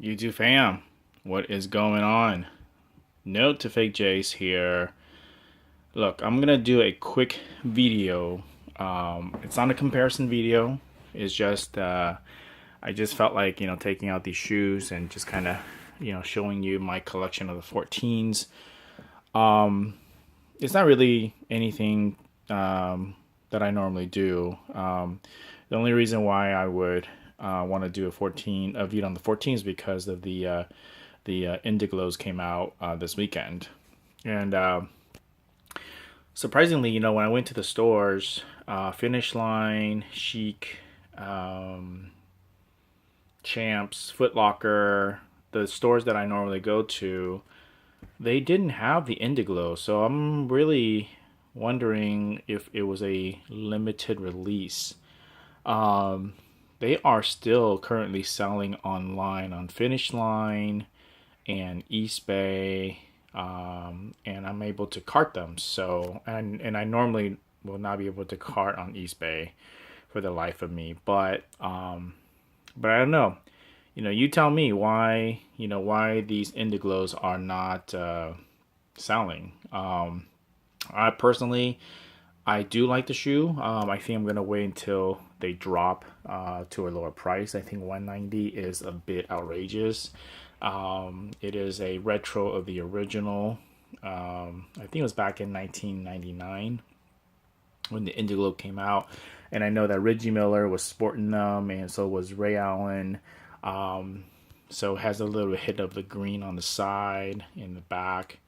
YouTube fam, what is going on? Note to Fake Jace here. Look, I'm gonna do a quick video. It's not a comparison video. It's just I just felt like taking out these shoes and just kind of showing you my collection of the 14s. It's not really anything that I normally do. The only reason why I would want to do a video on the 14s because of the Indiglows came out this weekend, and surprisingly, when I went to the stores, Finish Line, Chic, Champs, Foot Locker, the stores that I normally go to, they didn't have the Indiglo. So I'm really wondering if it was a limited release. They are still currently selling online on Finish Line and eBay, and I'm able to cart them. So, and I normally will not be able to cart on eBay for the life of me. But I don't know. You tell me why these Indiglos are not selling. I personally, I do like the shoe. I think I'm gonna wait until they drop to a lower price. I think 190 is a bit outrageous. It is a retro of the original. I think it was back in 1999 when the Indiglo came out, and I know that Reggie Miller was sporting them, and so was Ray Allen. So it has a little hit of the green on the side, in the back.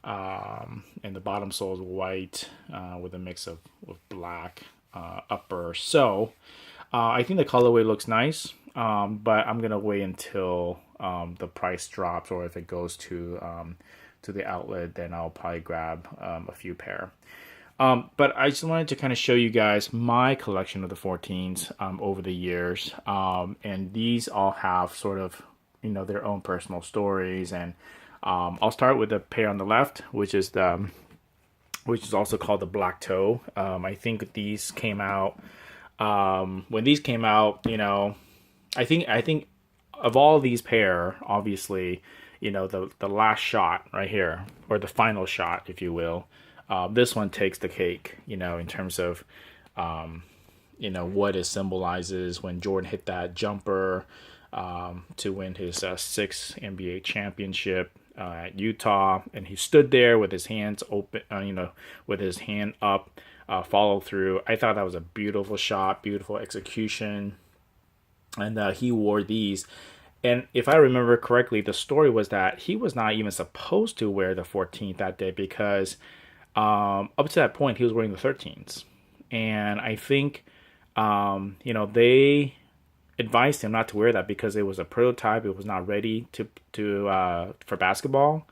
And the bottom sole is white with a mix of black upper. So I think the colorway looks nice, but I'm gonna wait until the price drops, or if it goes to the outlet, then I'll probably grab a few pair. But I just wanted to kind of show you guys my collection of the 14s over the years, and these all have sort of their own personal stories. And I'll start with the pair on the left, which is also called the Black Toe. I think these came out when these came out. I think of all these pair, obviously, the last shot right here, or the final shot, if you will. This one takes the cake, in terms of, what it symbolizes when Jordan hit that jumper to win his sixth NBA championship at Utah, and he stood there with his hands open, with his hand up, follow through. I thought that was a beautiful shot, beautiful execution, and he wore these. And if I remember correctly, the story was that he was not even supposed to wear the 14th that day because up to that point he was wearing the 13s, and I think they advised him not to wear that because it was a prototype. It was not ready for basketball.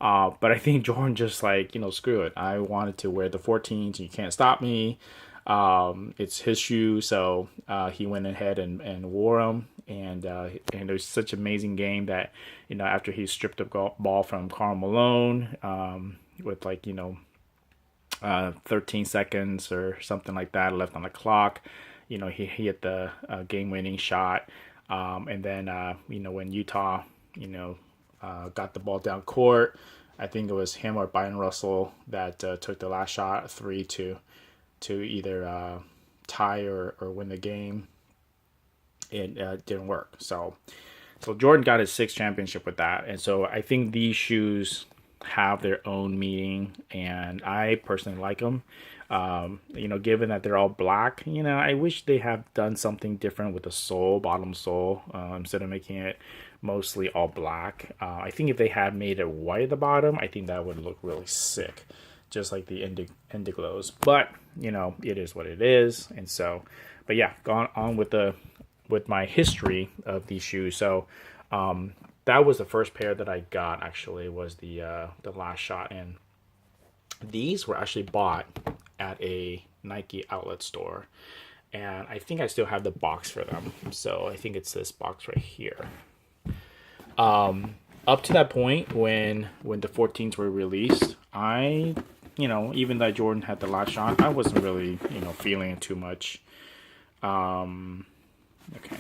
But I think Jordan just screw it. I wanted to wear the 14s. You can't stop me. It's his shoe, so he went ahead and wore them. And it was such an amazing game that after he stripped the ball from Karl Malone with 13 seconds or something like that left on the clock. He hit the game-winning shot, and then when Utah got the ball down court, I think it was him or Byron Russell that took the last shot, 3 to either tie or win the game. It didn't work. So Jordan got his sixth championship with that, and so I think these shoes have their own meaning, and I personally like them. Given that they're all black, I wish they have done something different with the sole, bottom sole, instead of making it mostly all black. I think if they had made it white at the bottom, I think that would look really sick, just like the Indiglows. But it is what it is, and so. But yeah, gone on with my history of these shoes. So that was the first pair that I got. Actually, was the last shot, and these were actually bought at a Nike outlet store, and I think I still have the box for them. So I think it's this box right here. Up to that point when the 14s were released, I even though Jordan had the last shot, I wasn't really feeling it too much. Okay,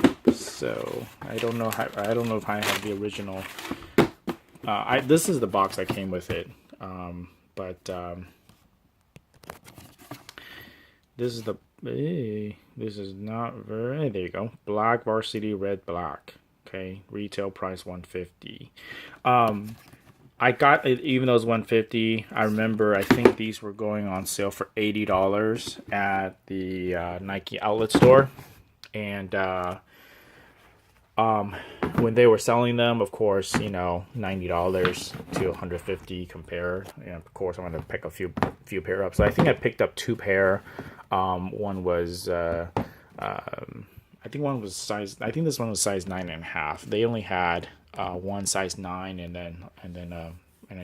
So I don't know if I have the original. This is the box that came with it, but this is the. This is not very. There you go. Black varsity red black. Okay, retail price $150. I got it even though it was $150. I remember I think these were going on sale for $80 at the Nike outlet store, and when they were selling them, of course, $90 to $150 compare. And of course, I wanted to pick a few pair up. So I think I picked up 2 pair. One was I think one was size. I think this one was size 9.5. They only had one size 9, and I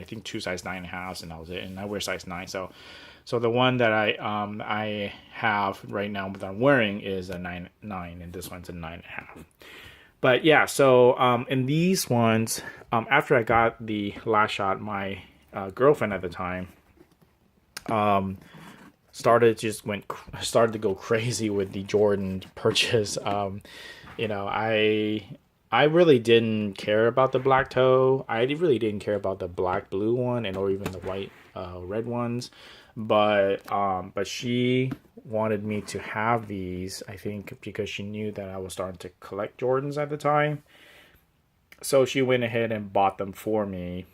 think 2 size 9.5s, and that was it. And I wear size 9, so the one that I have right now that I'm wearing is a 9, and this one's a 9.5. But yeah, so in these ones, after I got the last shot, my girlfriend at the time started to go crazy with the Jordan purchase. I really didn't care about the black toe. I really didn't care about the black blue one or even the white red ones. But she wanted me to have these, I think, because she knew that I was starting to collect Jordans at the time. So she went ahead and bought them for me.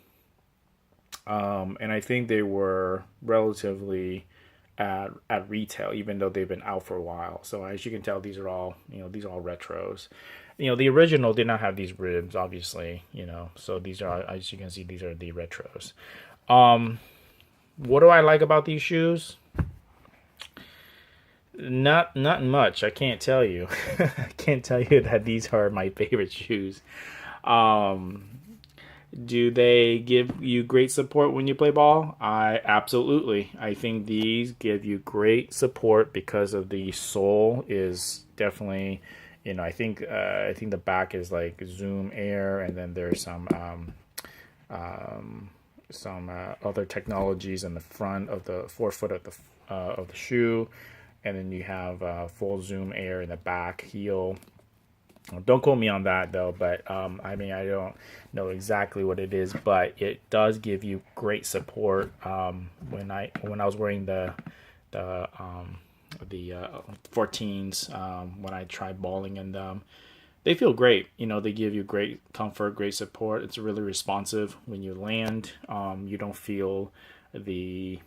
And I think they were relatively at retail, even though they've been out for a while. So as you can tell, these are all retros. The original did not have these ribs, obviously, so these are, as you can see, these are the retros. What do I like about these shoes? Not much. I can't tell you. I can't tell you that these are my favorite shoes. Do they give you great support when you play ball? Absolutely. I think these give you great support because of the sole is definitely, I think the back is like Zoom Air, and then there's some other technologies in the front of the forefoot of the shoe, and then you have full Zoom Air in the back heel. Don't quote me on that though, but I don't know exactly what it is, but it does give you great support. When I was wearing the 14s, when I tried balling in them, they feel great. They give you great comfort, great support. It's really responsive when you land. You don't feel you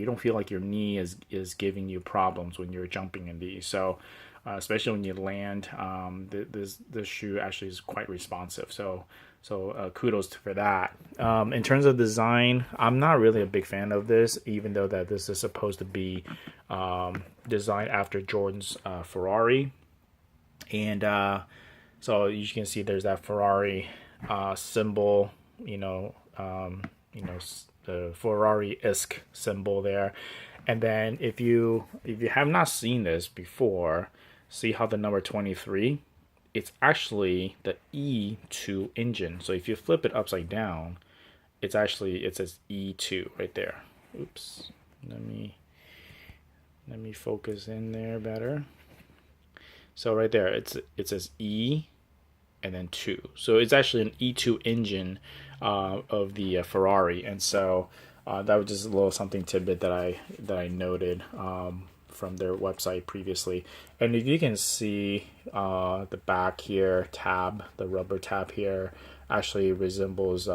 don't feel like your knee is giving you problems when you're jumping in these. So especially when you land, this shoe actually is quite responsive. So kudos for that. In terms of design, I'm not really a big fan of this, even though that this is supposed to be designed after Jordan's Ferrari. And so you can see there's that Ferrari symbol, the Ferrari-esque symbol there. And then if you have not seen this before, see how the number 23, it's actually the E2 engine. So if you flip it upside down, it says E2 right there. Oops. Let me focus in there better. So right there, it says E and then 2. So it's actually an E2 engine of the Ferrari. And so that was just a little something tidbit that I noted from their website previously. And if you can see the back here the rubber tab here actually resembles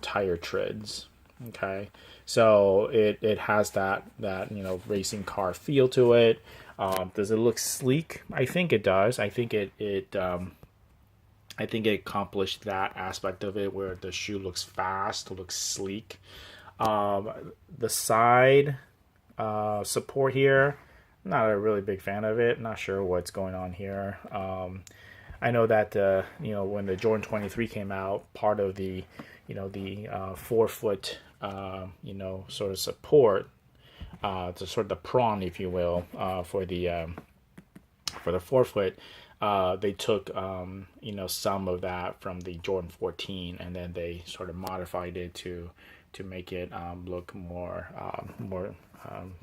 tire treads. Okay, so it has that racing car feel to it. Does it look sleek? I think it does. I think it accomplished that aspect of it where the shoe looks fast, looks sleek. The side support here, not a really big fan of it. Not sure what's going on here. I know that when the Jordan 23 came out, part of the forefoot sort of support, to sort of the prong, if you will, for the forefoot, they took some of that from the Jordan 14, and then they sort of modified it to make it look more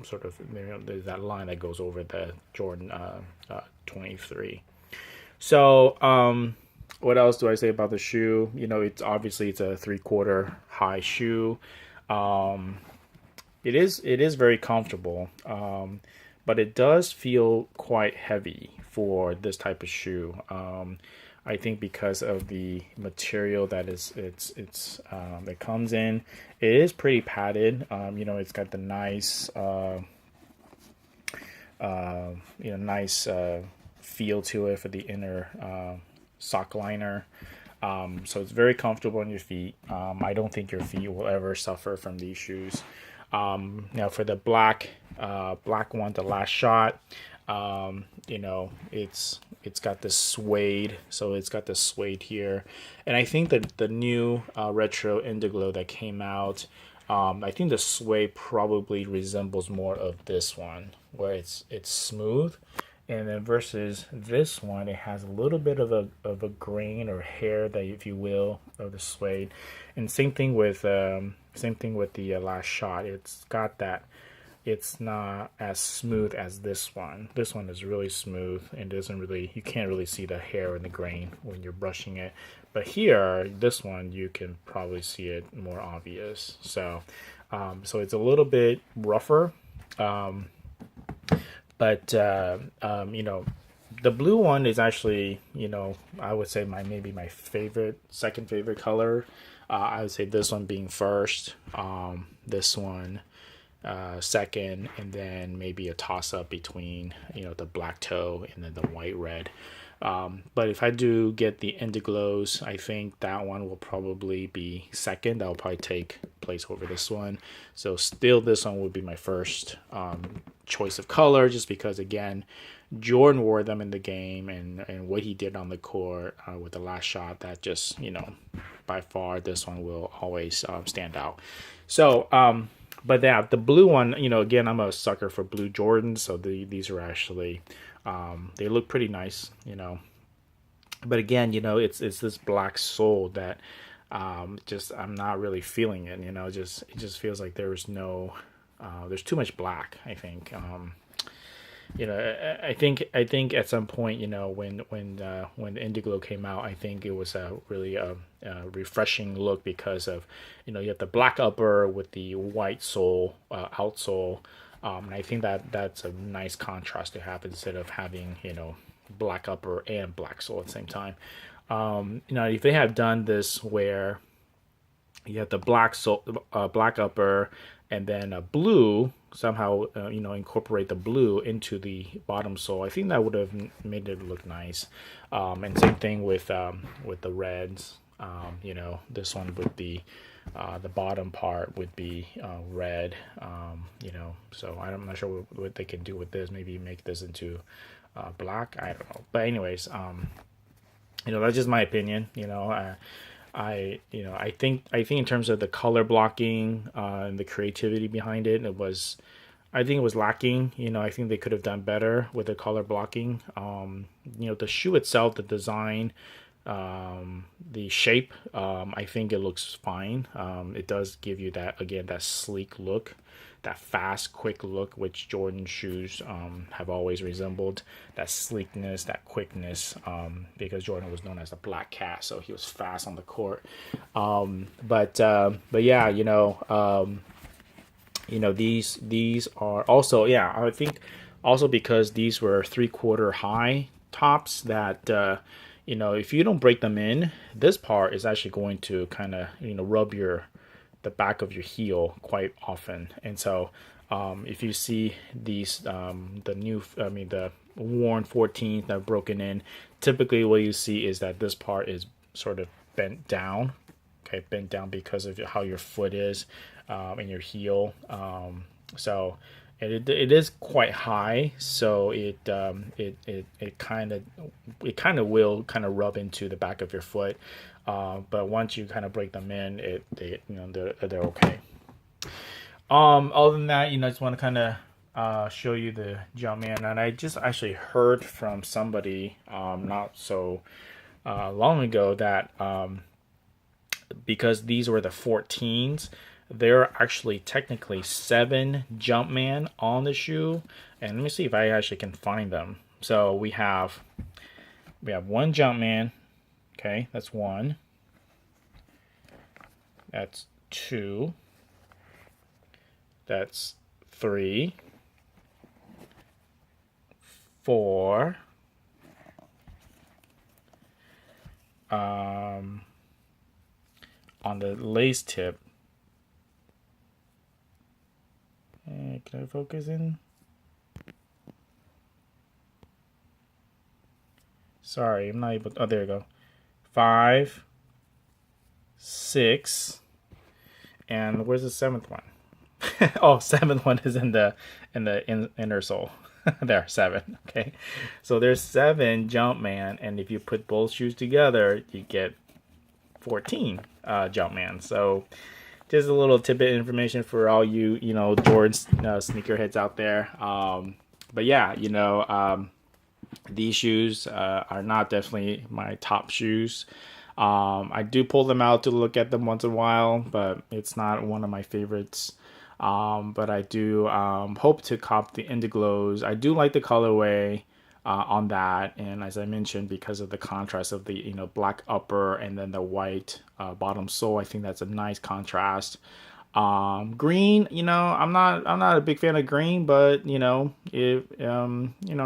sort of, there's that line that goes over the Jordan 23. So, what else do I say about the shoe? You know, it's obviously it's a 3/4 high shoe. Um, it is very comfortable, but it does feel quite heavy for this type of shoe. I think because of the material that it comes in, it is pretty padded. You know, it's got the nice nice feel to it for the inner sock liner. So it's very comfortable on your feet. I don't think your feet will ever suffer from these shoes. Now for the black one, the last shot, you know, it's got this suede, so it's got this suede here, and I think that the new retro Indiglo that came out, I think the suede probably resembles more of this one, where it's smooth, and then versus this one, it has a little bit of a grain or hair, that if you will, of the suede. And same thing with the last shot. It's got that. It's not as smooth as this one. This one is really smooth and doesn't really, you can't really see the hair and the grain when you're brushing it. But here, this one, you can probably see it more obvious. So, so it's a little bit rougher. But you know, the blue one is actually, you know, I would say maybe my second favorite color. I would say this one being first, this one second, and then maybe a toss up between, you know, the black toe and then the white red. But if I do get the Indiglows, I think that one will probably be second. That will probably take place over this one. So still, this one would be my first choice of color, just because, again, Jordan wore them in the game, and what he did on the court with the last shot, that just, you know, by far, this one will always stand out. So, but yeah, the blue one, you know, again, I'm a sucker for blue Jordans, so these are actually, they look pretty nice, you know. But again, you know, it's this black sole that just I'm not really feeling it, you know. It just feels like there's too much black, I think. You know, I think at some point, you know, when Indiglo came out, I think it was a really refreshing look, because of, you know, you have the black upper with the white sole, outsole, and I think that that's a nice contrast to have, instead of having, you know, black upper and black sole at the same time. You know, if they had done this where you have the black upper, and then a blue, somehow, you know, incorporate the blue into the bottom sole, I think that would have made it look nice. And same thing with the reds. You know, this one would be the bottom part would be red. You know, so I'm not sure what they can do with this. Maybe make this into black. I don't know. But anyways, you know, that's just my opinion. You know, I think in terms of the color blocking and the creativity behind it, I think it was lacking. You know, I think they could have done better with the color blocking. You know, the shoe itself, the design, the shape, I think it looks fine. It does give you that sleek look, that fast, quick look, which Jordan shoes have always resembled. That sleekness, that quickness, because Jordan was known as the Black Cat, so he was fast on the court. But yeah, these are also, yeah, I think also because these were 3/4 high tops, that if you don't break them in, this part is actually going to kind of rub the back of your heel quite often. And so if you see these the worn 14s that are broken in, typically what you see is that this part is sort of bent down. Okay, bent down because of how your foot is and your heel. So it is quite high, so it kind of will kind of rub into the back of your foot. But once you kind of break them in, they're okay. Other than that, I just want to kind of show you the Jumpman, and I just actually heard from somebody not so long ago that because these were the 14s, there are actually technically 7 Jumpman on the shoe, and let me see if I actually can find them. So we have We have one Jumpman. Okay, that's one. That's two. That's three. Four. On the lace tip. Can I focus in? Sorry, I'm not able to, oh, there you go. 5, 6, and where's the seventh one? Oh, seventh one is in the inner sole. There, 7. Okay, so there's 7 Jumpman, and if you put both shoes together, you get 14 Jumpman. So just a little tidbit information for all you Jordan sneakerheads out there. But yeah, these shoes are not definitely my top shoes. I do pull them out to look at them once in a while, but it's not one of my favorites. But I do hope to cop the Indiglows. I do like the colorway on that, and as I mentioned, because of the contrast of the black upper and then the white bottom sole, I think that's a nice contrast. Green, I'm not a big fan of green, but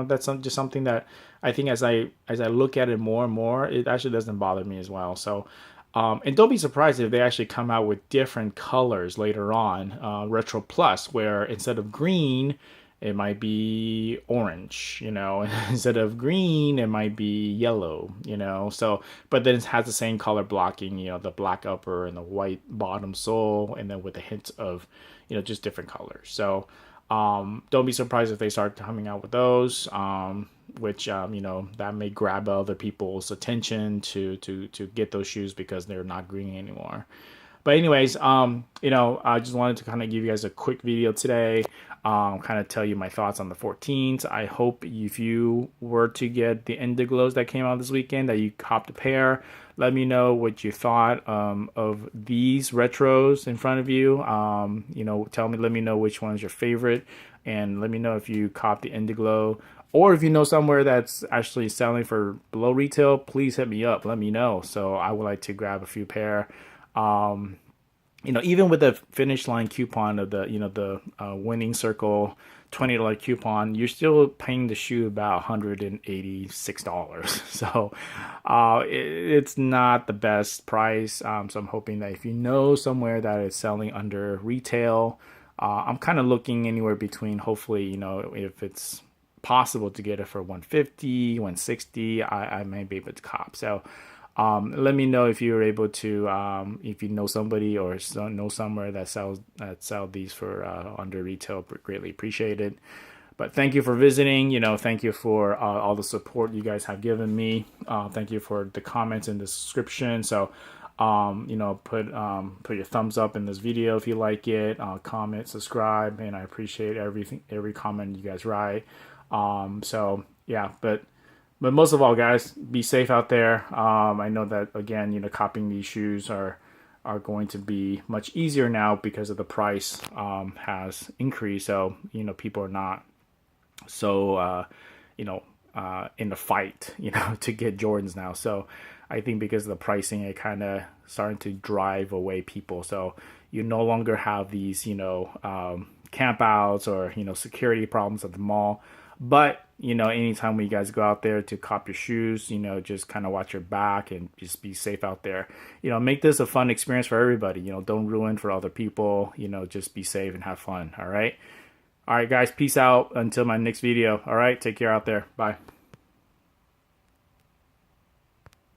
that's just something that I think as I look at it more and more, it actually doesn't bother me as well. So, and don't be surprised if they actually come out with different colors later on, Retro Plus, where instead of green, it might be orange, instead of green, it might be yellow, so, but then it has the same color blocking, the black upper and the white bottom sole, and then with a hint of, just different colors. So, don't be surprised if they start coming out with those, which, that may grab other people's attention to get those shoes because they're not green anymore. But anyways, I just wanted to kind of give you guys a quick video today, kind of tell you my thoughts on the 14s. I hope if you were to get the Indiglows that came out this weekend, that you copped a pair. Let me know what you thought of these retros in front of you. Let me know which one's your favorite, and let me know if you copped the Indiglo. Or if you know somewhere that's actually selling for below retail, please hit me up. Let me know. So I would like to grab a few pair. Even with the finish line coupon of the winning circle $20 coupon, you're still paying the shoe about $186. So it's not the best price. So I'm hoping that if you know somewhere that is selling under retail, I'm kind of looking anywhere between, hopefully, if it's possible to get it for 150, 160, I may be able to cop. So let me know if you're able to, if you know somebody or know somewhere that sell these for under retail. Greatly appreciate it. But thank you for visiting. Thank you for all the support you guys have given me. Thank you for the comments in the description. So, put your thumbs up in this video if you like it. Comment, subscribe, and I appreciate every comment you guys write. So yeah, but most of all, guys, be safe out there. I know that, again, copying these shoes are going to be much easier now because of the price has increased. So, people are not so, in the fight, to get Jordans now. So I think because of the pricing, it kind of starting to drive away people. So you no longer have these, camp outs or, security problems at the mall. But, anytime you guys go out there to cop your shoes, just kind of watch your back and just be safe out there. Make this a fun experience for everybody. Don't ruin for other people. Just be safe and have fun. All right. All right, guys. Peace out until my next video. All right. Take care out there. Bye.